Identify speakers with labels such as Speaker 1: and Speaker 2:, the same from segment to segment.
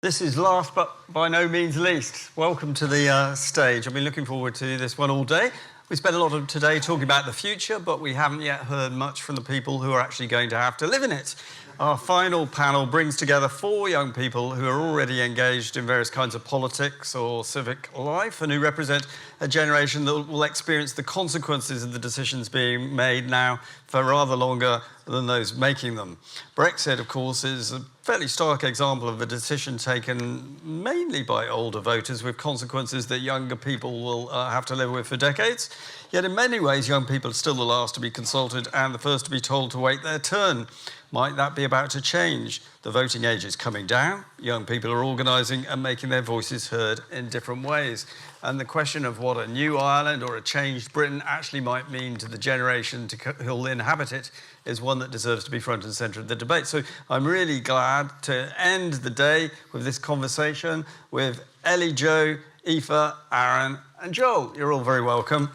Speaker 1: This is last but by no means least. Welcome to the stage. I've been looking forward to this one all day. We spent a lot of today talking about the future, but we haven't yet heard much from the people who are actually going to have to live in it. Our final panel brings together 4 young people who are already engaged in various kinds of politics or civic life and who represent a generation that will experience the consequences of the decisions being made now for rather longer than those making them. Brexit, of course, is a fairly stark example of a decision taken mainly by older voters with consequences that younger people will have to live with for decades. Yet in many ways, young people are still the last to be consulted and the first to be told to wait their turn. Might that be about to change? The voting age is coming down. Young people are organising and making their voices heard in different ways. And the question of what a new Ireland or a changed Britain actually might mean to the generation who'll inhabit it is one that deserves to be front and centre of the debate. So I'm really glad to end the day with this conversation with Ellie-Jo, Aoife, Aaron and Joel. You're all very welcome.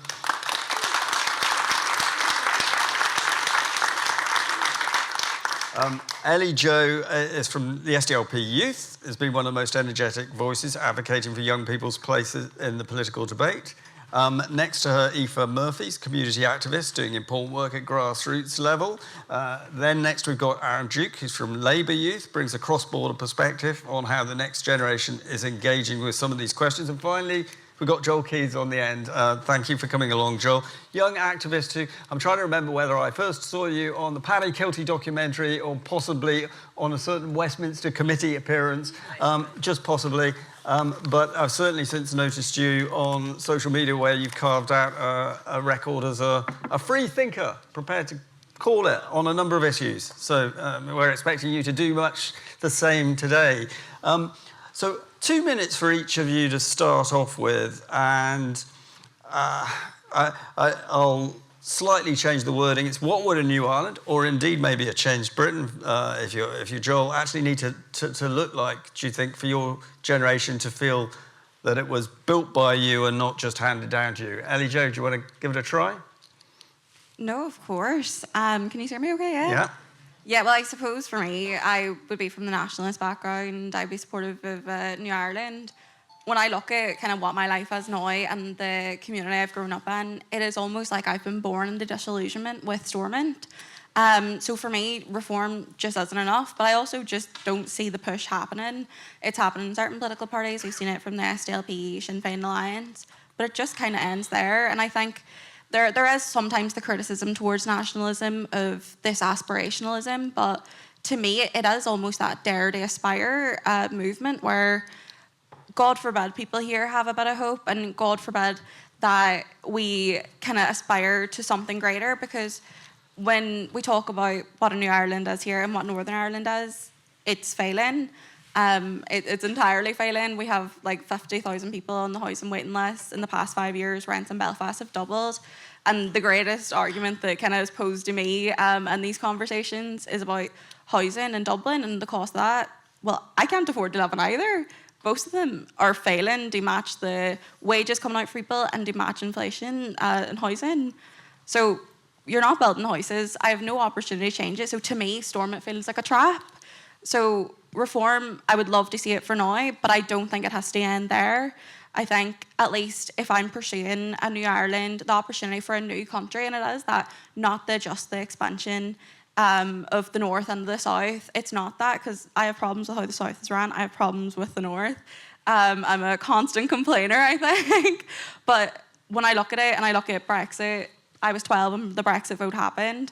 Speaker 1: Ellie-Jo is from the SDLP Youth, has been one of the most energetic voices advocating for young people's places in the political debate. Next to her, Aoife Murphy, community activist doing important work at grassroots level. Then next we've got Aaron Duke, who's from Labour Youth, brings a cross-border perspective on how the next generation is engaging with some of these questions. And finally, we've got Joel Keys on the end. Thank you for coming along, Joel. Young activist who, I'm trying to remember whether I first saw you on the Paddy Kilty documentary or possibly on a certain Westminster committee appearance, just possibly. But I've certainly since noticed you on social media where you've carved out a record as a free thinker, prepared to call it on a number of issues. So we're expecting you to do much the same today. So 2 minutes for each of you to start off with, and I'll slightly change the wording. It's what would a new Ireland, or indeed maybe a changed Britain, if you're Joel, actually need to look like, do you think, for your generation to feel that it was built by you and not just handed down to you? Ellie-Jo, do you want to give it a try?
Speaker 2: No, of course. Can you hear me okay?
Speaker 1: Yeah.
Speaker 2: Yeah, well, I suppose for me, I would be from the nationalist background. I'd be supportive of New Ireland. When I look at kind of what my life is now and the community I've grown up in, it is almost like I've been born in the disillusionment with Stormont. So for me, reform just isn't enough, but I also just don't see the push happening. It's happening in certain political parties. We've seen it from the SDLP Sinn Féin Alliance, but it just kind of ends there. And I think there is sometimes the criticism towards nationalism of this aspirationalism, but to me, it is almost that dare to aspire movement where, God forbid, people here have a bit of hope, and God forbid that we kind of aspire to something greater, because when we talk about what a new Ireland is here and what Northern Ireland is, it's failing. It's entirely failing. We have like 50,000 people on the housing waiting list. In the past 5 years, rents in Belfast have doubled. And the greatest argument that kind of is posed to me in these conversations is about housing in Dublin and the cost of that. Well, I can't afford to live in either. Both of them are failing to match the wages coming out for people and to match inflation in housing. So you're not building houses. I have no opportunity to change it. So to me, Stormont feels like a trap. So reform, I would love to see it for now, but I don't think it has to end there. I think, at least if I'm pursuing a new Ireland, the opportunity for a new country, and it is that, not just the expansion of the north and the south. It's not that, because I have problems with how the south is run. I have problems with the north. I'm a constant complainer, I think. But when I look at it, and I look at Brexit, I was 12 when the Brexit vote happened.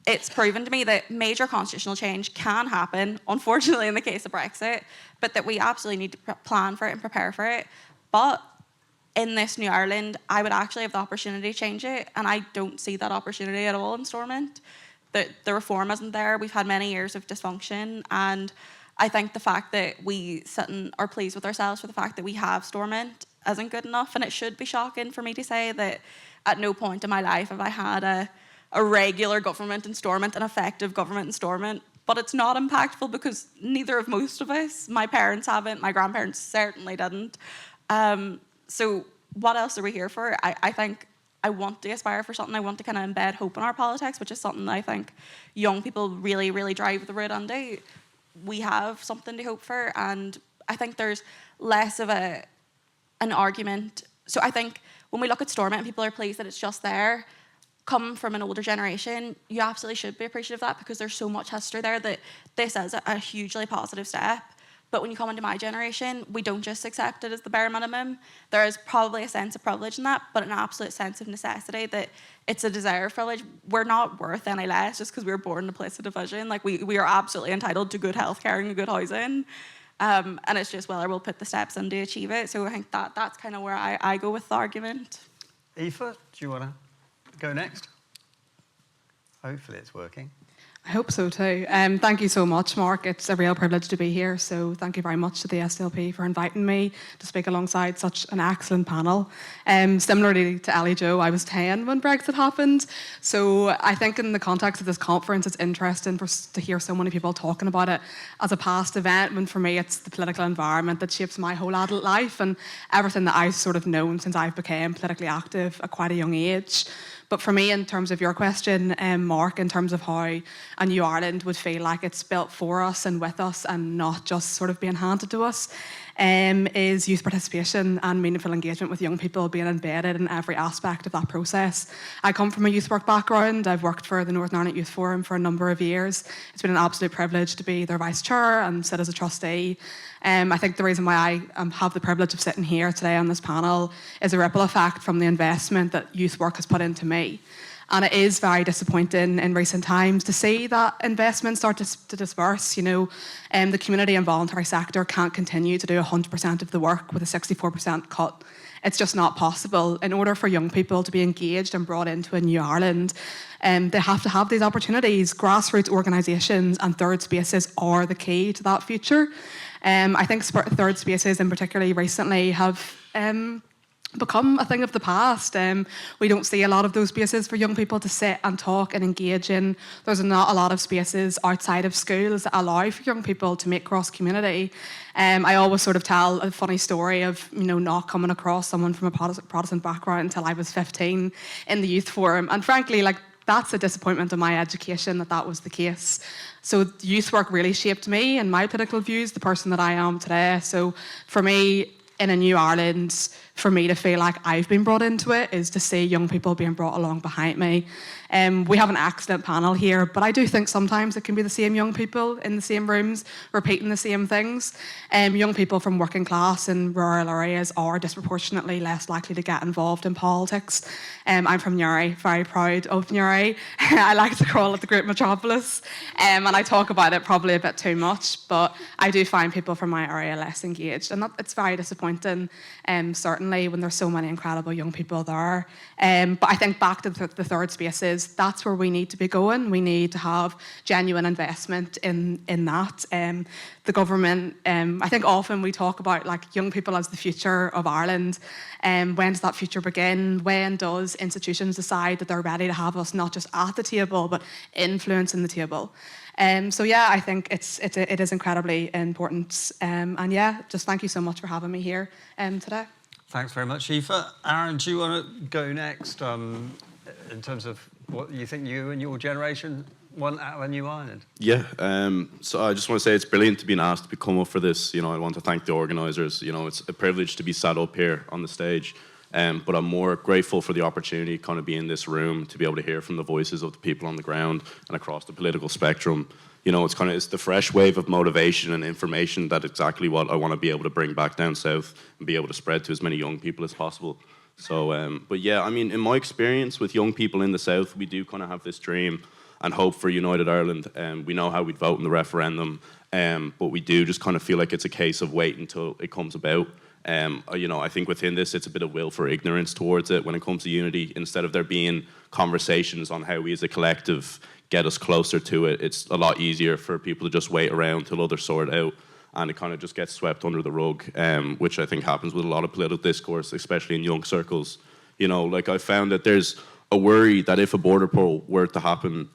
Speaker 2: It's proven to me that major constitutional change can happen, unfortunately in the case of Brexit, but that we absolutely need to plan for it and prepare for it. But in this new Ireland, I would actually have the opportunity to change it, and I don't see that opportunity at all in Stormont. The reform isn't there. We've had many years of dysfunction, and I think the fact that we sit and are pleased with ourselves for the fact that we have Stormont isn't good enough, and it should be shocking for me to say that at no point in my life have I had a regular government in Stormont, an effective government in Stormont. But it's not impactful because neither of most of us, my parents haven't, my grandparents certainly didn't. So what else are we here for? I think I want to aspire for something. I want to kind of embed hope in our politics, which is something that I think young people really, really drive the road on. we have something to hope for, and I think there's less of an argument. So I think when we look at Stormont and people are pleased that it's just there, come from an older generation, you absolutely should be appreciative of that, because there's so much history there that this is a hugely positive step. But when you come into my generation, we don't just accept it as the bare minimum. There is probably a sense of privilege in that, but an absolute sense of necessity that it's a desire of privilege. We're not worth any less just because we were born in a place of division. Like, we are absolutely entitled to good healthcare and good housing. And it's just whether we'll put the steps in to achieve it. So I think that's kind of where I go with the argument.
Speaker 1: Aoife, do you want to go next? Hopefully it's working.
Speaker 3: I hope so too. Thank you so much, Mark. It's a real privilege to be here. So thank you very much to the SDLP for inviting me to speak alongside such an excellent panel. Similarly to Ellie-Jo, I was 10 when Brexit happened. So I think in the context of this conference, it's interesting to hear so many people talking about it as a past event, when for me it's the political environment that shapes my whole adult life and everything that I've sort of known since I've become politically active at quite a young age. But for me, in terms of your question, Mark, in terms of how a new Ireland would feel like it's built for us and with us and not just sort of being handed to us, is youth participation and meaningful engagement with young people being embedded in every aspect of that process. I come from a youth work background. I've worked for the Northern Ireland Youth Forum for a number of years. It's been an absolute privilege to be their vice chair and sit as a trustee. I think the reason why I have the privilege of sitting here today on this panel is a ripple effect from the investment that youth work has put into me. And it is very disappointing in recent times to see that investment start to disperse. You know, the community and voluntary sector can't continue to do 100% of the work with a 64% cut. It's just not possible. In order for young people to be engaged and brought into a new Ireland, they have to have these opportunities. Grassroots organisations and third spaces are the key to that future. I think third spaces in particularly recently have become a thing of the past. We don't see a lot of those spaces for young people to sit and talk and engage in. There's not a lot of spaces outside of schools that allow for young people to make cross-community. I always sort of tell a funny story of, you know, not coming across someone from a Protestant background until I was 15 in the youth forum. And frankly, like, that's a disappointment in my education that was the case. So youth work really shaped me and my political views, the person that I am today. So for me, in a new Ireland, for me to feel like I've been brought into it is to see young people being brought along behind me. We have an excellent panel here, but I do think sometimes it can be the same young people in the same rooms repeating the same things. Young people from working class and rural areas are disproportionately less likely to get involved in politics. I'm from Newry, very proud of Newry. I like to call it the great metropolis, and I talk about it probably a bit too much, but I do find people from my area less engaged, and it's very disappointing, certainly when there's so many incredible young people there. But I think back to the third spaces, that's where we need to be going. We need to have genuine investment in that. The government, I think often we talk about like young people as the future of Ireland. When does that future begin? When does institutions decide that they're ready to have us not just at the table, but influencing the table? So yeah, I think it is incredibly important. And yeah, just thank you so much for having me here today.
Speaker 1: Thanks very much, Aoife. Aaron, do you want to go next in terms of what you think you and your generation want out of a new Ireland?
Speaker 4: Yeah, so I just want to say it's brilliant to be asked to come up for this. You know, I want to thank the organisers. You know, it's a privilege to be sat up here on the stage. But I'm more grateful for the opportunity to kind of be in this room, to be able to hear from the voices of the people on the ground and across the political spectrum. You know, it's the fresh wave of motivation and information that exactly what I want to be able to bring back down south and be able to spread to as many young people as possible. So, but yeah, I mean, in my experience with young people in the south, we do kind of have this dream and hope for United Ireland. We know how we'd vote in the referendum, but we do just kind of feel like it's a case of wait until it comes about. You know, I think within this, it's a bit of will for ignorance towards it when it comes to unity. Instead of there being conversations on how we as a collective get us closer to it, it's a lot easier for people to just wait around till others sort it out, and it kind of just gets swept under the rug, which I think happens with a lot of political discourse, especially in young circles. You know, like I found that there's a worry that if a border poll were to happen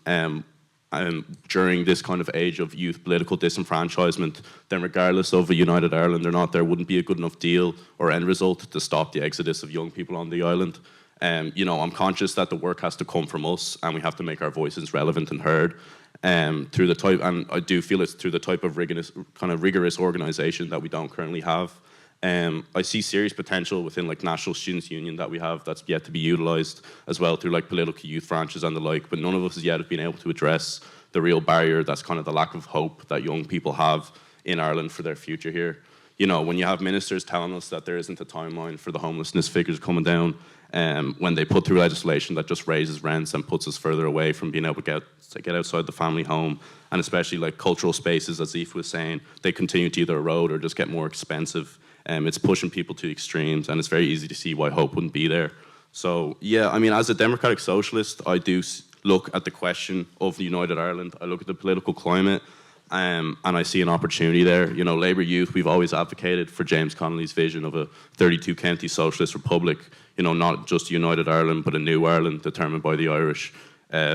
Speaker 4: during this kind of age of youth political disenfranchisement, then regardless of a United Ireland or not, there wouldn't be a good enough deal or end result to stop the exodus of young people on the island. You know, I'm conscious that the work has to come from us and we have to make our voices relevant and heard. through the type, and I do feel it's through the type of rigorous organisation that we don't currently have. I see serious potential within like National Students' Union that we have that's yet to be utilised, as well through like political youth branches and the like, but none of us has yet been able to address the real barrier that's kind of the lack of hope that young people have in Ireland for their future here. You know, when you have ministers telling us that there isn't a timeline for the homelessness figures coming down, when they put through legislation that just raises rents and puts us further away from being able to get outside the family home, and especially like cultural spaces, as Aoife was saying, they continue to either erode or just get more expensive. It's pushing people to extremes, and it's very easy to see why hope wouldn't be there. So yeah, I mean, as a democratic socialist, I do look at the question of the United Ireland. I look at the political climate, and I see an opportunity there. You know, Labour Youth, we've always advocated for James Connolly's vision of a 32-county socialist republic. You know, not just a United Ireland, but a new Ireland determined by the Irish,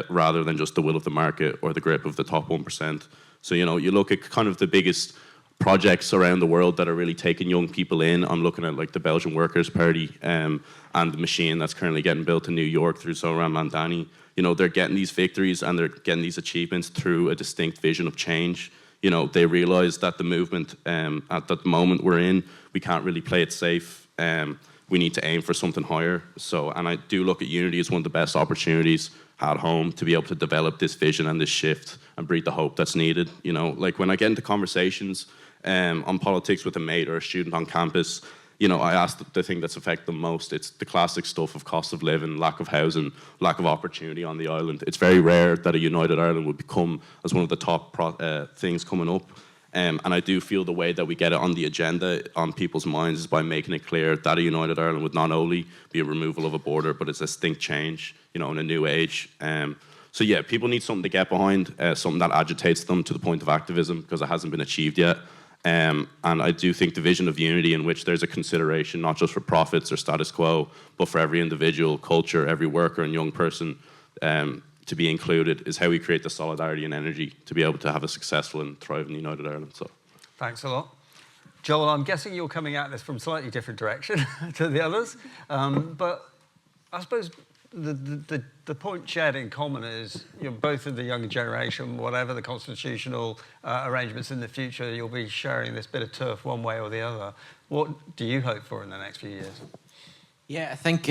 Speaker 4: rather than just the will of the market or the grip of the top 1%. So, you know, you look at kind of the biggest projects around the world that are really taking young people in. I'm looking at like the Belgian Workers' Party and the machine that's currently getting built in New York through Zoran Mandani. You know, they're getting these victories and they're getting these achievements through a distinct vision of change. You know, they realise that the movement at the moment we're in, we can't really play it safe. We need to aim for something higher. So, and I do look at Unity as one of the best opportunities at home to be able to develop this vision and this shift and breed the hope that's needed. You know, like when I get into conversations on politics with a mate or a student on campus, you know, I ask the thing that's affected them most. It's the classic stuff of cost of living, lack of housing, lack of opportunity on the island. It's very rare that a United Ireland would become as one of the top things coming up. And I do feel the way that we get it on the agenda, on people's minds, is by making it clear that a United Ireland would not only be a removal of a border, but it's a distinct change, you know, in a new age. So yeah, people need something to get behind, something that agitates them to the point of activism, because it hasn't been achieved yet. And I do think the vision of unity, in which there's a consideration not just for profits or status quo, but for every individual, culture, every worker and young person to be included, is how we create the solidarity and energy to be able to have a successful and thriving United Ireland. So,
Speaker 1: thanks a lot. Joel, I'm guessing you're coming at this from a slightly different direction to the others, but I suppose the point shared in common is you're both of the younger generation. Whatever the constitutional arrangements in the future, you'll be sharing this bit of turf one way or the other. What do you hope for in the next few years?
Speaker 5: Yeah, I think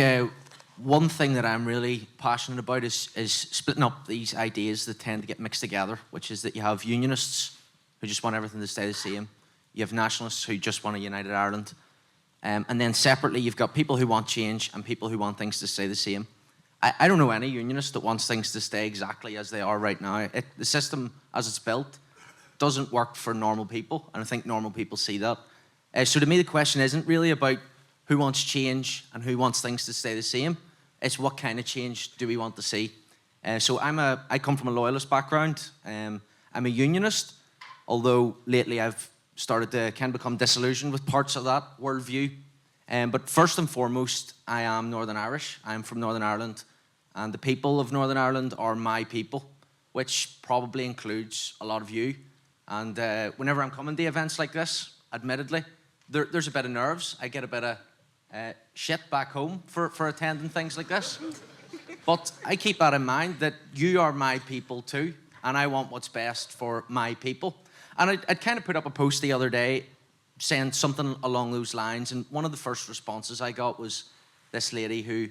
Speaker 5: one thing that I'm really passionate about is splitting up these ideas that tend to get mixed together, which is that you have unionists who just want everything to stay the same. You have nationalists who just want a united Ireland. And then separately, you've got people who want change and people who want things to stay the same. I don't know any unionist that wants things to stay exactly as they are right now. The system, as it's built, doesn't work for normal people, and I think normal people see that. So to me, the question isn't really about who wants change and who wants things to stay the same. It's what kind of change do we want to see. So I come from a loyalist background. I'm a unionist, although lately I've started to kind of become disillusioned with parts of that worldview. But first and foremost, I am Northern Irish. I'm from Northern Ireland. And the people of Northern Ireland are my people, which probably includes a lot of you. And whenever I'm coming to events like this, admittedly, there's a bit of nerves. I get a bit of shit back home for attending things like this. But I keep that in mind, that you are my people too, and I want what's best for my people. And I'd kind of put up a post the other day saying something along those lines, and one of the first responses I got was this lady who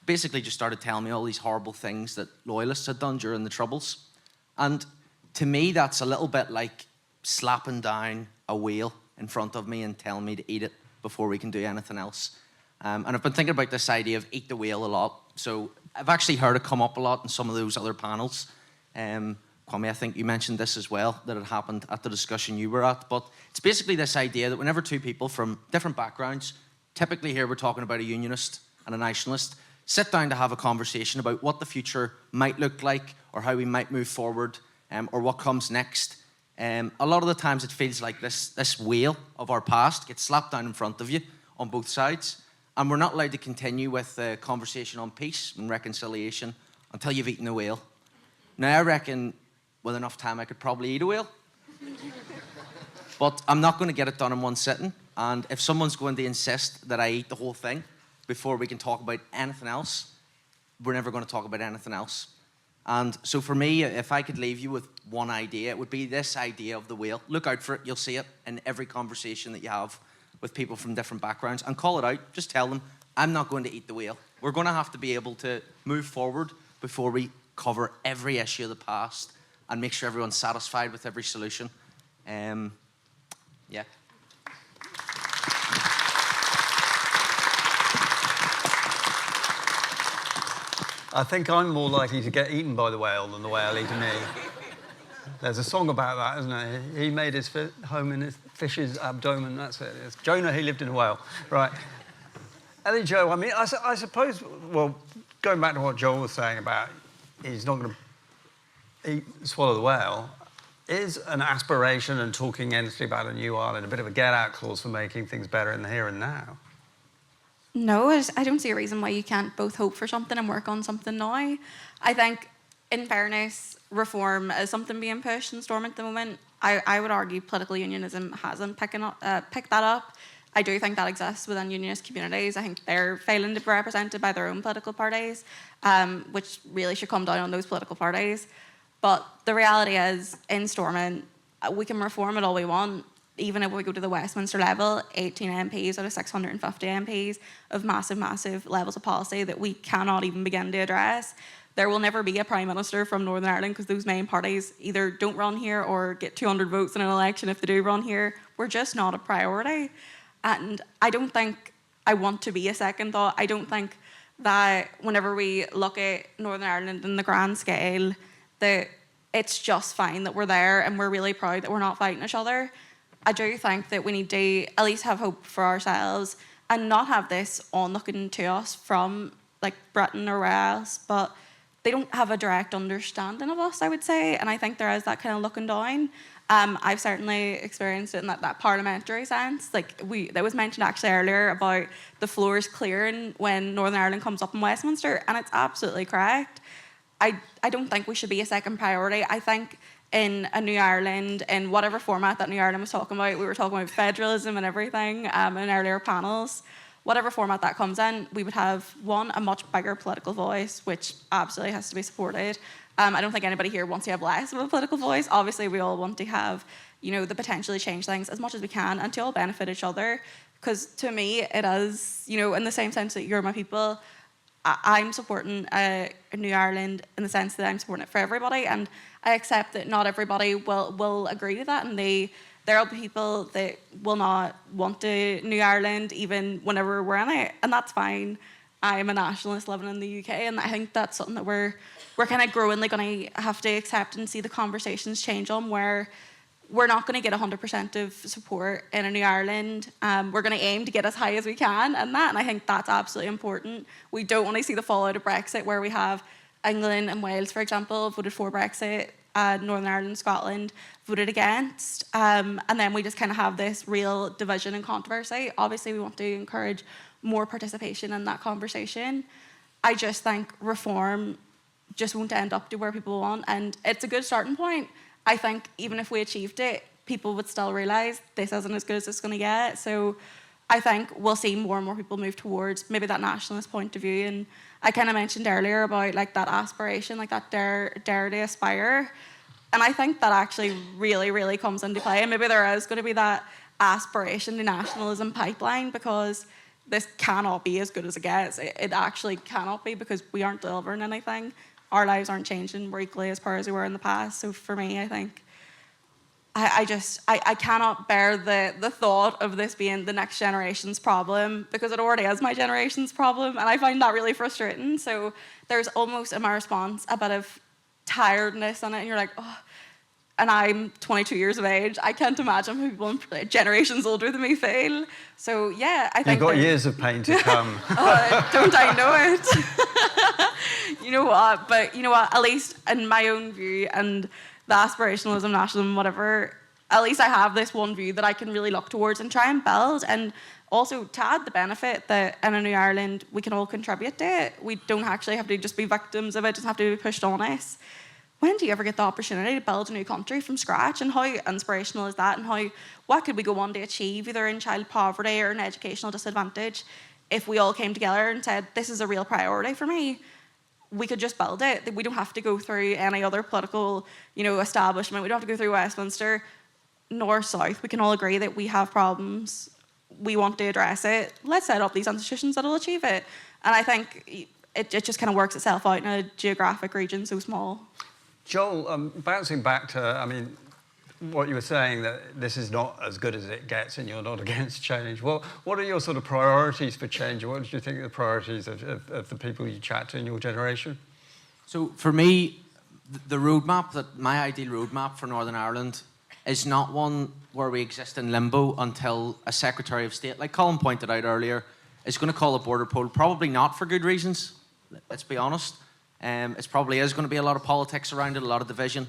Speaker 5: basically just started telling me all these horrible things that Loyalists had done during the Troubles. And to me, that's a little bit like slapping down a whale in front of me and telling me to eat it before we can do anything else. And I've been thinking about this idea of eat the whale a lot. So I've actually heard it come up a lot in some of those other panels. Kwame, I think you mentioned this as well, that it happened at the discussion you were at. But it's basically this idea that whenever two people from different backgrounds, typically here we're talking about a unionist and a nationalist, sit down to have a conversation about what the future might look like, or how we might move forward, or what comes next. A lot of the times it feels like this whale of our past gets slapped down in front of you on both sides, and we're not allowed to continue with the conversation on peace and reconciliation until you've eaten the whale. Now, I reckon with enough time I could probably eat a whale, but I'm not going to get it done in one sitting. And if someone's going to insist that I eat the whole thing before we can talk about anything else, we're never going to talk about anything else. And so for me, if I could leave you with one idea, it would be this idea of the whale. Look out for it. You'll see it in every conversation that you have with people from different backgrounds, and call it out. Just tell them, I'm not going to eat the whale. We're going to have to be able to move forward before we cover every issue of the past and make sure everyone's satisfied with every solution. Yeah.
Speaker 1: I think I'm more likely to get eaten by the whale than the whale eating me. There's a song about that, isn't there? He made his home in his fish's abdomen. That's it. It's Jonah, he lived in a whale. Right. Ellie-Jo, I mean, I suppose, well, going back to what Joel was saying about he's not going to swallow the whale, is an aspiration and talking endlessly about a new Ireland a bit of a get-out clause for making things better in the here and now?
Speaker 2: No, I don't see a reason why you can't both hope for something and work on something now. I think, in fairness, reform is something being pushed in Stormont at the moment. I would argue political unionism hasn't picked that up. I do think that exists within unionist communities. I think they're failing to be represented by their own political parties, which really should come down on those political parties. But the reality is, in Stormont, we can reform it all we want. Even if we go to the Westminster level, 18 MPs out of 650 MPs of massive, massive levels of policy that we cannot even begin to address. There will never be a Prime Minister from Northern Ireland because those main parties either don't run here or get 200 votes in an election if they do run here. We're just not a priority. And I don't think I want to be a second thought. I don't think that whenever we look at Northern Ireland in the grand scale, that it's just fine that we're there and we're really proud that we're not fighting each other. I do think that we need to at least have hope for ourselves and not have this onlooking to us from like Britain or where else, but they don't have a direct understanding of us, I would say, and I think there is that kind of looking down. I've certainly experienced it in that parliamentary sense. Like that was mentioned actually earlier about the floors clearing when Northern Ireland comes up in Westminster, and it's absolutely correct. I don't think we should be a second priority. I think in a New Ireland, in whatever format that New Ireland was talking about, we were talking about federalism and everything in earlier panels. Whatever format that comes in, we would have, one, a much bigger political voice, which absolutely has to be supported. I don't think anybody here wants to have less of a political voice. Obviously, we all want to have, the potential to change things as much as we can and to all benefit each other. Because to me, it is, in the same sense that you're my people, I'm supporting a New Ireland in the sense that I'm supporting it for everybody, and I accept that not everybody will agree to that, and there will be people that will not want a New Ireland even whenever we're in it, and that's fine. I'm a nationalist living in the UK, and I think that's something that we're kind of growingly going to have to accept and see the conversations change on, where we're not going to get 100% of support in a New Ireland. We're going to aim to get as high as we can and I think that's absolutely important. We don't want to see the fallout of Brexit where we have England and Wales, for example, voted for Brexit, Northern Ireland, Scotland voted against, and then we just kind of have this real division and controversy. Obviously, we want to encourage more participation in that conversation. I just think reform just won't end up to where people want, and it's a good starting point. I think even if we achieved it, people would still realise this isn't as good as it's going to get. So I think we'll see more and more people move towards maybe that nationalist point of view. And I kind of mentioned earlier about like that aspiration, like that dare to aspire. And I think that actually really, really comes into play. And maybe there is going to be that aspiration to nationalism pipeline, because this cannot be as good as it gets. It actually cannot be, because we aren't delivering anything. Our lives aren't changing. We're equally as poor as we were in the past. So for me, I think I cannot bear the thought of this being the next generation's problem, because it already is my generation's problem, and I find that really frustrating. So there's almost in my response a bit of tiredness in it, and you're like, oh. And I'm 22 years of age. I can't imagine how people generations older than me feel. So yeah, I think
Speaker 1: you've got years of pain to come.
Speaker 2: Don't I know it? You know what? But you know what? At least in my own view and the aspirationalism, nationalism, whatever, at least I have this one view that I can really look towards and try and build, and also to add the benefit that in a New Ireland we can all contribute to it. We don't actually have to just be victims of it, just have to be pushed on us. When do you ever get the opportunity to build a new country from scratch, and how inspirational is that, and what could we go on to achieve either in child poverty or an educational disadvantage if we all came together and said, this is a real priority for me? we could just build it. We don't have to go through any other political, establishment. We don't have to go through Westminster, north, south. We can all agree that we have problems. We want to address it. Let's set up these institutions that will achieve it. And I think it just kind of works itself out in a geographic region so small.
Speaker 1: Joel, bouncing back to, what you were saying, that this is not as good as it gets and you're not against change. What are your sort of priorities for change? What do you think are the priorities of the people you chat to in your generation?
Speaker 5: So for me, the roadmap, my ideal roadmap for Northern Ireland is not one where we exist in limbo until a Secretary of State, like Colin pointed out earlier, is going to call a border poll, probably not for good reasons, let's be honest. It probably is going to be a lot of politics around it, a lot of division.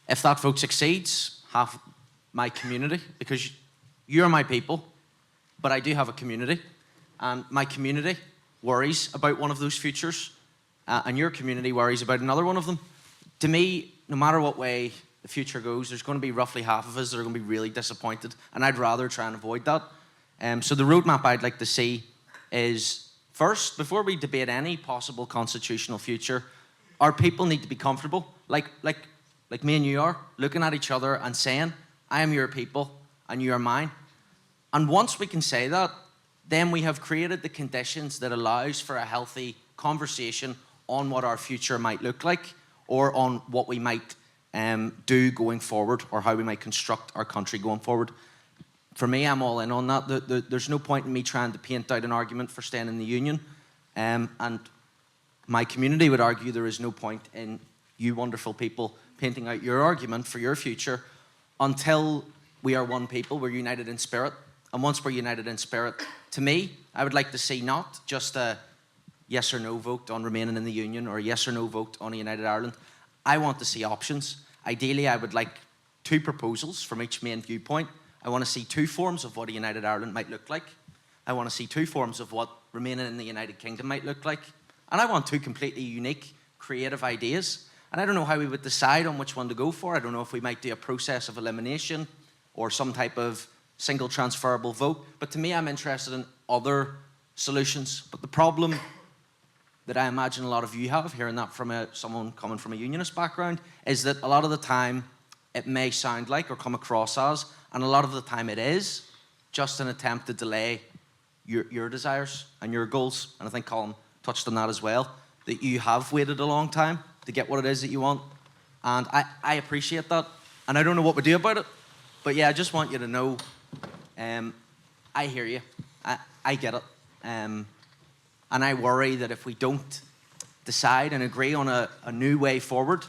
Speaker 5: If that vote succeeds, half my community, because you're my people, but I do have a community, and my community worries about one of those futures, and your community worries about another one of them. To me, no matter what way the future goes, there's going to be roughly half of us that are going to be really disappointed, and I'd rather try and avoid that. So the roadmap I'd like to see is, first, before we debate any possible constitutional future, our people need to be comfortable, like me and you are, looking at each other and saying, I am your people and you are mine. And once we can say that, then we have created the conditions that allows for a healthy conversation on what our future might look like, or on what we might do going forward, or how we might construct our country going forward. For me, I'm all in on that. There's no point in me trying to paint out an argument for staying in the union. And my community would argue there is no point in you wonderful people painting out your argument for your future until we are one people, we're united in spirit. And once we're united in spirit, to me, I would like to see not just a yes or no vote on remaining in the union, or a yes or no vote on a united Ireland. I want to see options. Ideally, I would like 2 proposals from each main viewpoint. I want to see 2 forms of what a united Ireland might look like. I want to see 2 forms of what remaining in the United Kingdom might look like. And I want 2 completely unique, creative ideas. And I don't know how we would decide on which one to go for. I don't know if we might do a process of elimination or some type of single transferable vote. But to me, I'm interested in other solutions. But the problem that I imagine a lot of you have, hearing that from someone coming from a unionist background, is that a lot of the time it may sound like, or come across as, and a lot of the time it is, just an attempt to delay your desires and your goals. And I think Colin touched on that as well, that you have waited a long time to get what it is that you want. And I appreciate that. And I don't know what we do about it. But yeah, I just want you to know, I hear you. I get it. And I worry that if we don't decide and agree on a new way forward,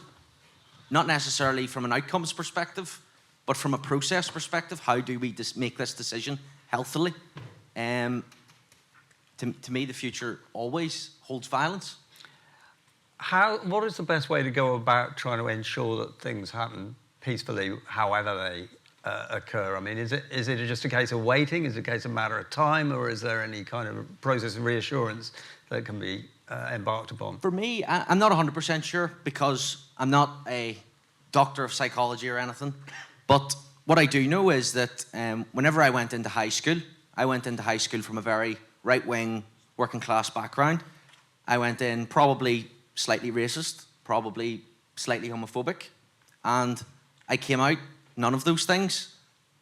Speaker 5: not necessarily from an outcomes perspective, but from a process perspective, how do we make this decision healthily? To me, the future always holds violence.
Speaker 1: What is the best way to go about trying to ensure that things happen peacefully, however they occur? I mean, is it just a case of waiting? Is it a case of matter of time? Or is there any kind of process of reassurance that can be embarked upon?
Speaker 5: For me, I'm not 100% sure, because I'm not a doctor of psychology or anything. But what I do know is that whenever I went into high school from a very right-wing, working-class background. I went in probably slightly racist, probably slightly homophobic, and I came out none of those things.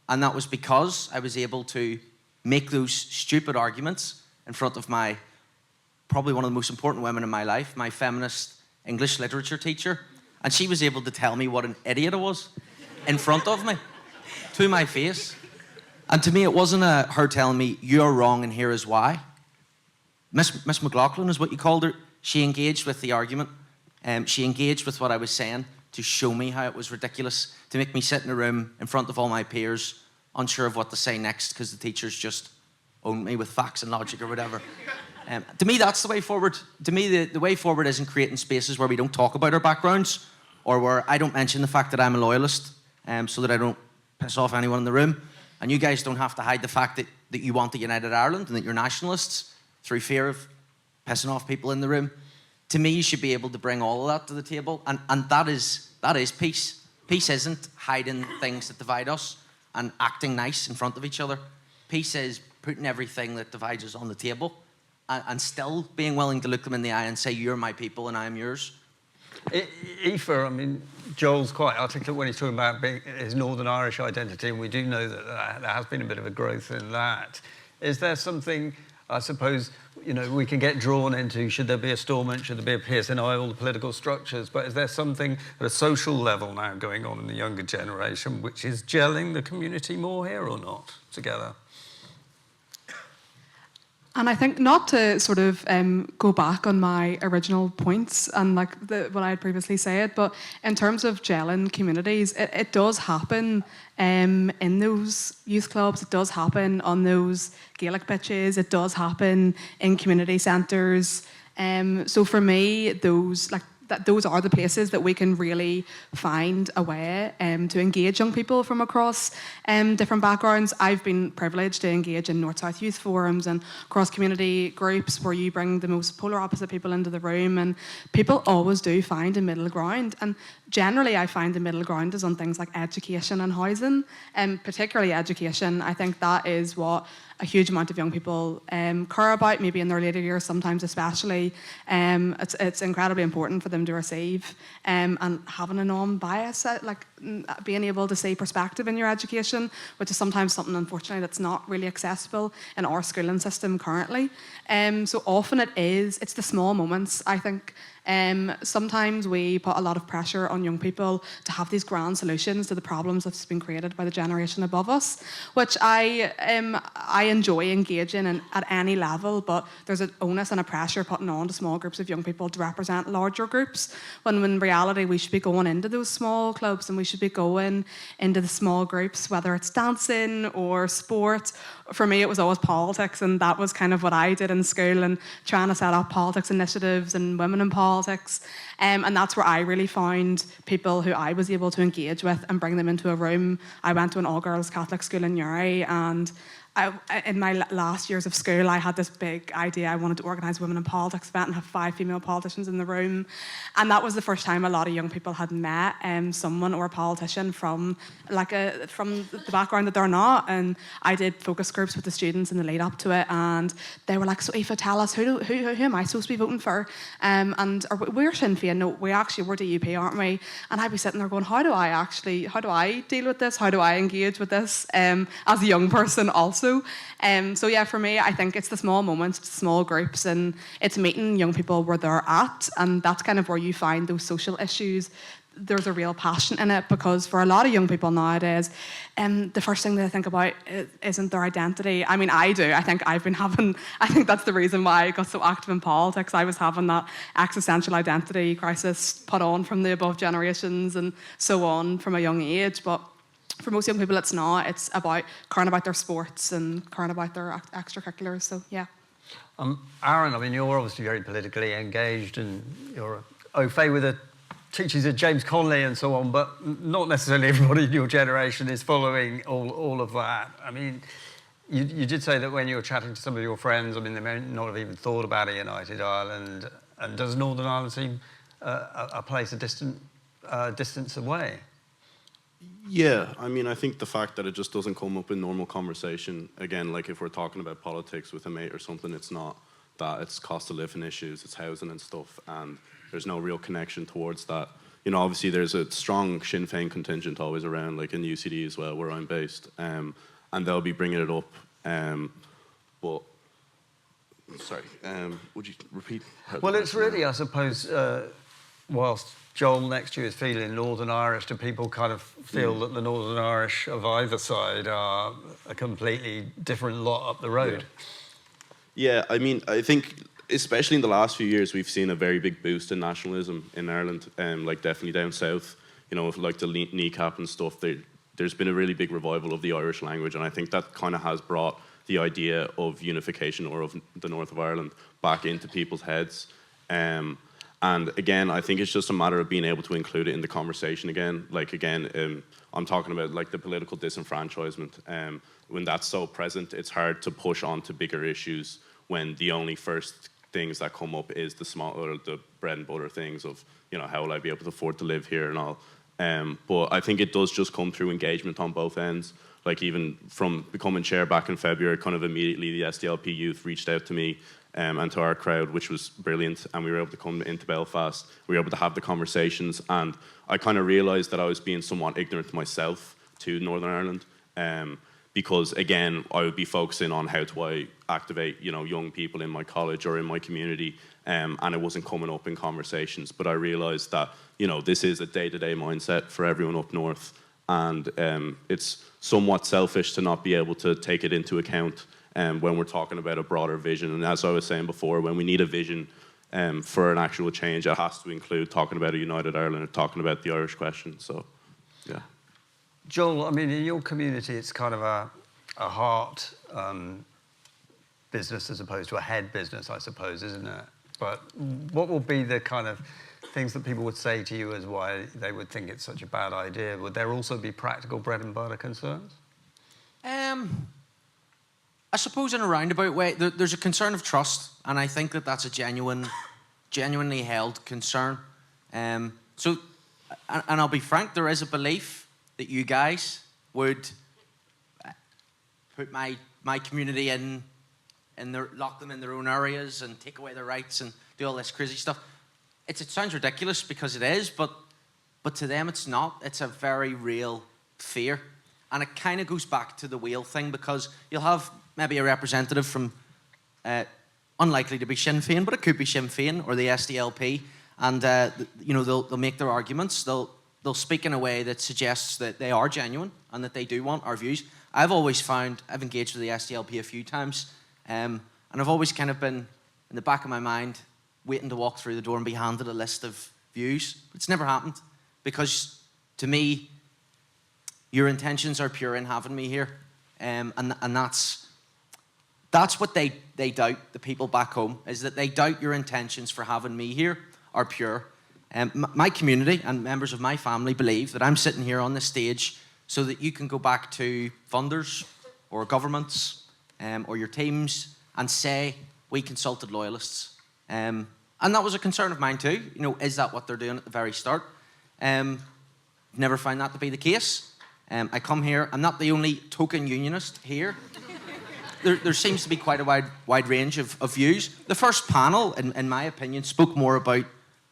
Speaker 5: And that was because I was able to make those stupid arguments in front of probably one of the most important women in my life, my feminist English literature teacher. And she was able to tell me what an idiot I was in front of me, to my face. And to me, it wasn't her telling me, you're wrong and here is why. Miss McLaughlin is what you called her. She engaged with the argument. She engaged with what I was saying to show me how it was ridiculous, to make me sit in a room in front of all my peers, unsure of what to say next because the teachers just owned me with facts and logic or whatever. To me, that's the way forward. To me, the way forward isn't creating spaces where we don't talk about our backgrounds, or where I don't mention the fact that I'm a loyalist, so that I don't piss off anyone in the room. And you guys don't have to hide the fact that you want a united Ireland and that you're nationalists through fear of pissing off people in the room. To me, you should be able to bring all of that to the table, and that is peace. Peace isn't hiding things that divide us and acting nice in front of each other. Peace is putting everything that divides us on the table and still being willing to look them in the eye and say, you're my people and I'm yours.
Speaker 1: Aoife, I mean, Joel's quite articulate when he's talking about his Northern Irish identity, and we do know that there has been a bit of a growth in that. Is there something, I suppose, we can get drawn into, should there be a Stormont, should there be a PSNI, all the political structures, but is there something at a social level now going on in the younger generation which is gelling the community more here or not together?
Speaker 3: And I think, not to sort of go back on my original points and like what I had previously said, but in terms of gelling communities, it does happen in those youth clubs, it does happen on those Gaelic pitches, it does happen in community centres. So for me, those are the places that we can really find a way to engage young people from across different backgrounds. I've been privileged to engage in North-South youth forums and cross-community groups where you bring the most polar opposite people into the room, and people always do find a middle ground. And generally, I find the middle ground is on things like education and housing, and particularly education. I think that is what a huge amount of young people care about, maybe in their later years, sometimes especially. It's incredibly important for them to receive, and having a non-bias, like being able to see perspective in your education, which is sometimes something, unfortunately, that's not really accessible in our schooling system currently. So often it's the small moments, I think. Sometimes we put a lot of pressure on young people to have these grand solutions to the problems that's been created by the generation above us, which I enjoy engaging in at any level, but there's an onus and a pressure putting on to small groups of young people to represent larger groups, when in reality we should be going into those small clubs and we should be going into the small groups, whether it's dancing or sport. For me, it was always politics, and that was kind of what I did in school, and trying to set up politics initiatives and women in politics. And that's where I really found people who I was able to engage with and bring them into a room. I went to an all-girls Catholic school in Newry, and in my last years of school, I had this big idea. I wanted to organise women in politics event and have 5 female politicians in the room. And that was the first time a lot of young people had met someone or a politician from the background that they're not. And I did focus groups with the students in the lead up to it, and they were like, "So Aoife, tell us, who am I supposed to be voting for?" And we're Sinn Féin. No, we're DUP, aren't we? And I'd be sitting there going, how do I deal with this? How do I engage with this as a young person also? So yeah, for me, I think it's the small moments, it's small groups, and it's meeting young people where they're at, and that's kind of where you find those social issues. There's a real passion in it, because for a lot of young people nowadays, the first thing they think about isn't their identity. I mean, I do. I think that's the reason why I got so active in politics. I was having that existential identity crisis put on from the above generations and so on from a young age, but for most young people, it's not. It's about caring about their sports and caring about their extracurriculars. So, yeah.
Speaker 1: Aaron, I mean, you're obviously very politically engaged, and you're au fait with the teachings of James Connolly and so on, but not necessarily everybody in your generation is following all of that. I mean, you did say that when you were chatting to some of your friends, I mean, they may not have even thought about a united Ireland. And does Northern Ireland seem a place a distance away?
Speaker 4: Yeah, I mean, I think the fact that it just doesn't come up in normal conversation, again, like if we're talking about politics with a mate or something, it's not that, it's cost of living issues, it's housing and stuff, and there's no real connection towards that. You know, obviously there's a strong Sinn Féin contingent always around, like in UCD as well, where I'm based, and they'll be bringing it up, but, sorry, would you repeat?
Speaker 1: Well, it's really, I suppose, whilst Joel next to you is feeling Northern Irish, do people kind of feel that the Northern Irish of either side are a completely different lot up the road?
Speaker 4: Yeah, I mean, I think especially in the last few years, we've seen a very big boost in nationalism in Ireland, like definitely down south, you know, with like the kneecap and stuff. There's been a really big revival of the Irish language, and I think that kind of has brought the idea of unification or of the north of Ireland back into people's heads. And again, I think it's just a matter of being able to include it in the conversation again. Like again, I'm talking about like the political disenfranchisement. When that's so present, it's hard to push on to bigger issues when the only first things that come up is the small or the bread and butter things of, you know, how will I be able to afford to live here and all. But I think it does just come through engagement on both ends. Like even from becoming chair back in February, kind of immediately the SDLP youth reached out to me and to our crowd, which was brilliant. And we were able to come into Belfast. We were able to have the conversations, and I kind of realised that I was being somewhat ignorant myself to Northern Ireland, because again, I would be focusing on how do I activate, young people in my college or in my community, and it wasn't coming up in conversations. But I realised that, this is a day-to-day mindset for everyone up north, and it's somewhat selfish to not be able to take it into account when we're talking about a broader vision. And as I was saying before, when we need a vision for an actual change, it has to include talking about a united Ireland and talking about the Irish question. So, yeah.
Speaker 1: Joel, I mean, in your community, it's kind of a heart business as opposed to a head business, I suppose, isn't it? But what will be the kind of things that people would say to you as why they would think it's such a bad idea? Would there also be practical bread and butter concerns?
Speaker 5: I suppose in a roundabout way, there's a concern of trust, and I think that that's a genuinely held concern. And I'll be frank, there is a belief that you guys would put my community lock them in their own areas and take away their rights and do all this crazy stuff. It sounds ridiculous because it is, but to them it's not. It's a very real fear. And it kind of goes back to the wheel thing, because you'll have maybe a representative from, unlikely to be Sinn Féin, but it could be Sinn Féin or the SDLP, and they'll make their arguments. They'll speak in a way that suggests that they are genuine and that they do want our views. I've engaged with the SDLP a few times, and I've always kind of been in the back of my mind waiting to walk through the door and be handed a list of views. It's never happened, because to me, your intentions are pure in having me here, and that's what they doubt, the people back home, is that they doubt your intentions for having me here are pure. My community and members of my family believe that I'm sitting here on this stage so that you can go back to funders or governments or your teams and say, we consulted Loyalists. And that was a concern of mine too. Is that what they're doing at the very start? Never found that to be the case. I come here, I'm not the only token unionist here. There seems to be quite a wide range of views. The first panel, in my opinion, spoke more about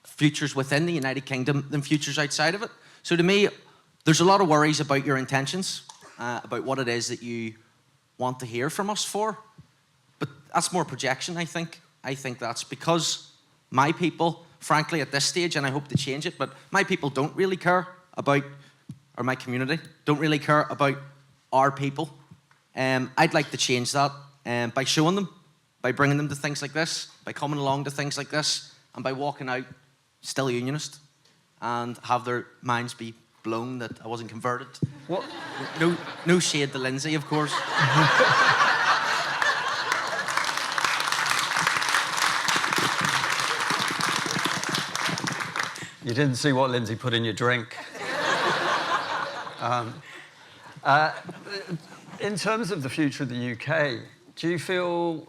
Speaker 5: futures within the United Kingdom than futures outside of it. So to me, there's a lot of worries about your intentions, about what it is that you want to hear from us for. But that's more projection, I think. I think that's because my people, frankly, at this stage, and I hope to change it, but my people don't really care about, or my community, don't really care about our people. I'd like to change that by showing them, by bringing them to things like this, by coming along to things like this, and by walking out still unionist and have their minds be blown that I wasn't converted.
Speaker 1: What?
Speaker 5: No shade to Lindsay, of course.
Speaker 1: You didn't see what Lindsay put in your drink. In terms of the future of the UK, do you feel,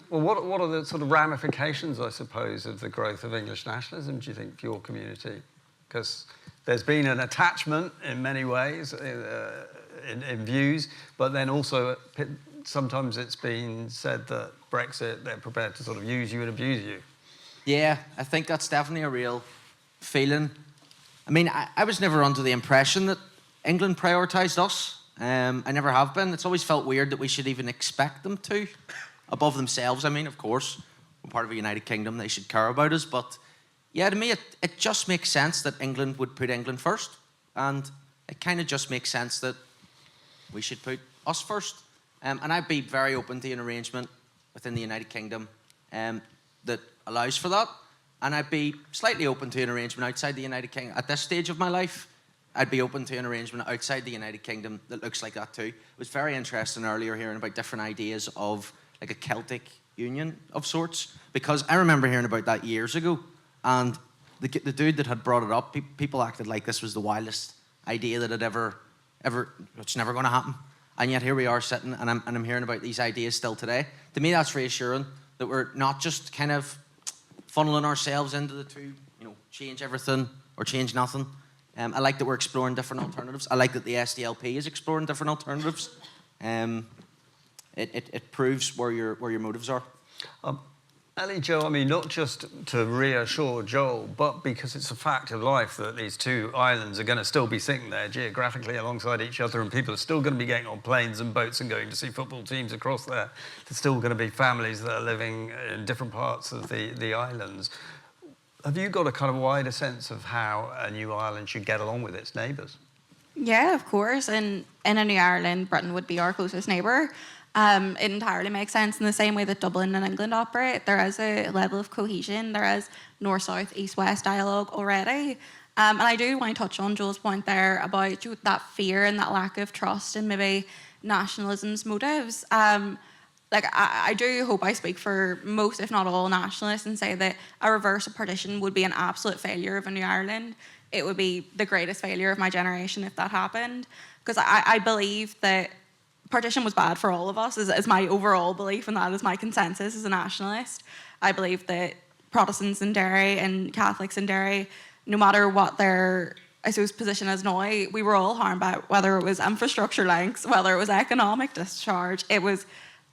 Speaker 1: what are the sort of ramifications, I suppose, of the growth of English nationalism, do you think, for your community? Because there's been an attachment in many ways in views, but then also sometimes it's been said that Brexit, they're prepared to sort of use you and abuse you.
Speaker 5: Yeah, I think that's definitely a real feeling. I mean, I was never under the impression that England prioritised us. I never have been. It's always felt weird that we should even expect them to, above themselves. I mean, of course, we're part of a United Kingdom, they should care about us. But yeah, to me, it just makes sense that England would put England first. And it kind of just makes sense that we should put us first. And I'd be very open to an arrangement within the United Kingdom that allows for that. And I'd be slightly open to an arrangement outside the United Kingdom. At this stage of my life, I'd be open to an arrangement outside the United Kingdom that looks like that too. It was very interesting earlier hearing about different ideas of like a Celtic union of sorts, because I remember hearing about that years ago, and the dude that had brought it up, people acted like this was the wildest idea that had ever, it's never going to happen. And yet here we are sitting, and I'm hearing about these ideas still today. To me, that's reassuring that we're not just kind of funneling ourselves into the two, change everything or change nothing. I like that we're exploring different alternatives. I like that the SDLP is exploring different alternatives. it proves where your motives are.
Speaker 1: Ellie-Jo, I mean, not just to reassure Joel, but because it's a fact of life that these two islands are going to still be sitting there geographically alongside each other, and people are still going to be getting on planes and boats and going to see football teams across there. There's still going to be families that are living in different parts of the islands. Have you got a kind of wider sense of how a new Ireland should get along with its neighbours?
Speaker 2: Yeah, of course. And in a new Ireland, Britain would be our closest neighbour. It entirely makes sense in the same way that Dublin and England operate. There is a level of cohesion. There is north-south, east-west dialogue already. And I do want to touch on Joel's point there about that fear and that lack of trust and maybe nationalism's motives. I do hope I speak for most, if not all, nationalists and say that a reverse of partition would be an absolute failure of a new Ireland. It would be the greatest failure of my generation if that happened. Because I believe that partition was bad for all of us, is my overall belief, and that is my consensus as a nationalist. I believe that Protestants in Derry and Catholics in Derry, no matter what their, I suppose, position is now, we were all harmed by it, whether it was infrastructure links, whether it was economic discharge. It was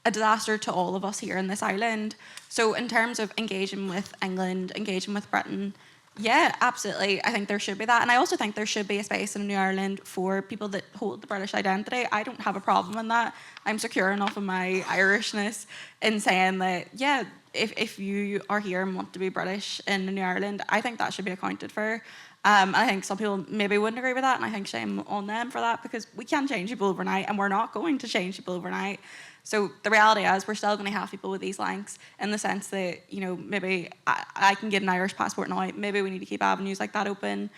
Speaker 2: a disaster to all of us here in this island. So in terms of engaging with England, engaging with Britain, yeah, absolutely. I think there should be that. And I also think there should be a space in New Ireland for people that hold the British identity. I don't have a problem in that. I'm secure enough in my Irishness in saying that, yeah, if you are here and want to be British in New Ireland, I think that should be accounted for. I think some people maybe wouldn't agree with that, and I think shame on them for that, because we can't change people overnight, and we're not going to change people overnight. So the reality is we're still going to have people with these links, in the sense that, you know, maybe I can get an Irish passport now. Maybe we need to keep avenues like that open.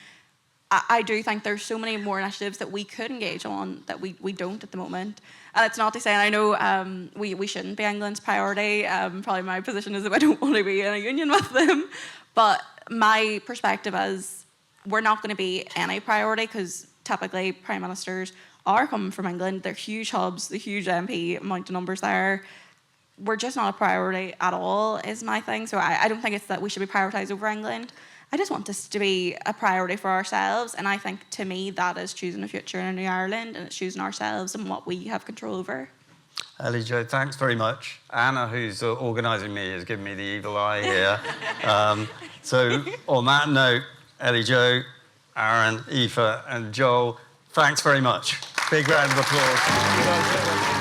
Speaker 2: I do think there's so many more initiatives that we could engage on that we don't at the moment. And it's not to say, and I know we shouldn't be England's priority. Probably my position is that I don't want to be in a union with them. But my perspective is we're not going to be any priority, because typically prime ministers are coming from England. They're huge hubs, the huge MP amount of numbers there. We're just not a priority at all, is my thing. So I don't think it's that we should be prioritised over England. I just want this to be a priority for ourselves. And I think, to me, that is choosing a future in a new Ireland, and it's choosing ourselves and what we have control over.
Speaker 1: Ellie-Jo, thanks very much. Anna, who's organising me, has given me the evil eye here. So on that note, Ellie-Jo, Aaron, Aoife and Joel, thanks very much. Big round of applause.